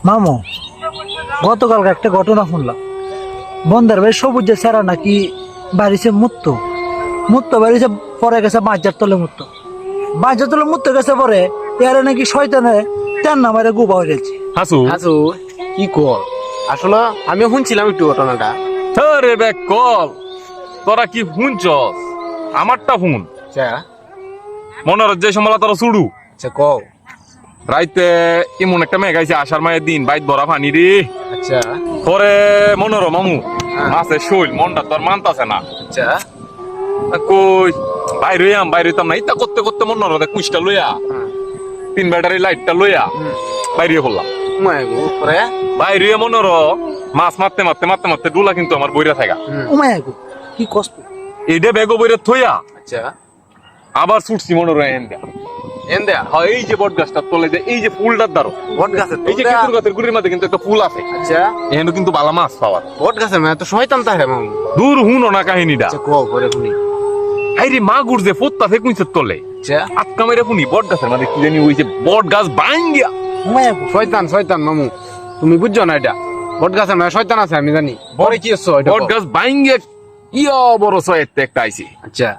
মামু, গতকালকে একটা ঘটনা শুনলাম। বন্ধার ভাই সবুজ ছাড়া নাকি বাড়িছে মুত্ত মুত্ত বাড়িছে, পরে গেছে বাঁচার তলে মুত্ত, বাঁচার তলে মুত্ত গেছে, পরে এরা নাকি শয়তানে টান না মারে গুবা হয়ে গেছে। হাসু হাসু কি কল? আসলে আমিও শুনছিলাম একটু ঘটনাটা। রে বে কল, তোরা কি শুনছস? আমারটা শুন। আচ্ছা মনে যে সময় তোরা চুড়ু আচ্ছা কও। রাইতে এমন একটা মেঘ আইছে, আষাঢ় মায়ের দিন, বাইত ভরা পানি রে। আচ্ছা পরে মনোর মামু হ্যাঁ। মাছের শৈল মনটা তোর মানতাছে না। আচ্ছা কই বাইরে হইতাম না, ইতা করতে করতে মনোর কুইসটা লইয়া, তিন ব্যাটারি লাইটটা লইয়া বাইরে পড়লাম। পরে বাইরে মনোর মাছ মারতে মারতে মারতে মারতে ডুলা কিন্তু আমার বইরা থাকা। উমায় গো, কি কষ্ট! এইটা বেগো বইরা থইয়া আচ্ছা আবার ছুটছি মনোর এন দেয়া হয় এই যে বট গাছটার তলে, যে এই যে ফুলটার দ্বারো, বট গাছের এই যে খেজুর গাছের গুড়ির মধ্যে কিন্তু একটা ফুল আছে, আচ্ছা এখানে কিন্তু বালা মাছ পাওয়ার। বট গাছের মানে তো শয়তান তাহে মামু। দূর হুনো না কাহিনীটা। আচ্ছা কও পরে শুনি। হাইরে মাগুর যে ফোত্তা ফেকুইছের তলে আচ্ছা আটকা মেরে শুনি বট গাছের মানে কি জানি ওই যে বট গাছ ভাঙ্গিয়া। উমায় গো, শয়তান শয়তান মামু, তুমি বুঝছো না এটা? বট গাছের মানে শয়তান আছে আমি জানি। পরে কি হচ্ছে এটা? বট গাছ ভাঙ্গিয়া ইয়া বড় সয়েতে একটা আইছে। আচ্ছা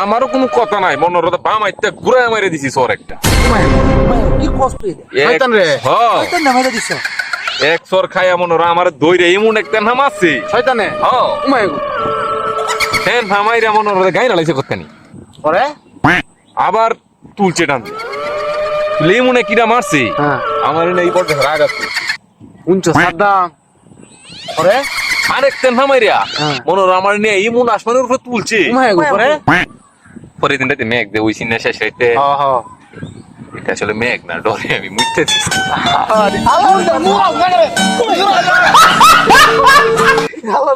আমারও কোনো কথা নাই, মনোরথ বাম আইতে ঘুরে মারে দিছি সর একটা। উমায় গো, কি কষ্ট এটা! শয়তান রে। শয়তান না মাইরা দিছ। এক সর খাইয়া মনোর আমার দইরে এমন একটা নাম আছে। শয়তানে হ্যাঁ উমায় গো। ফ্যান থামাইরা মনোরথ গাই নালাইছে কতখানি, পরে আবার তুলছে টানছে, লেমনে কিরা মারছে হ্যাঁ আমার এই বট গাছ রাগ আছে। উনছো সাদ্দাম। পরে আরেক তেন থামাইরা হ্যাঁ। মনোর আমার নিয়ে এমন আসমানের উপরে তুলছে। উমায় গো। পরে পরে দিন রাতে মেঘ দে ওই সিনে শেষ রাইতে, হ্যাঁ হ্যাঁ এটা আসলে মেঘ না, ডরে আমি মুইতে দিছি। আল্লাহ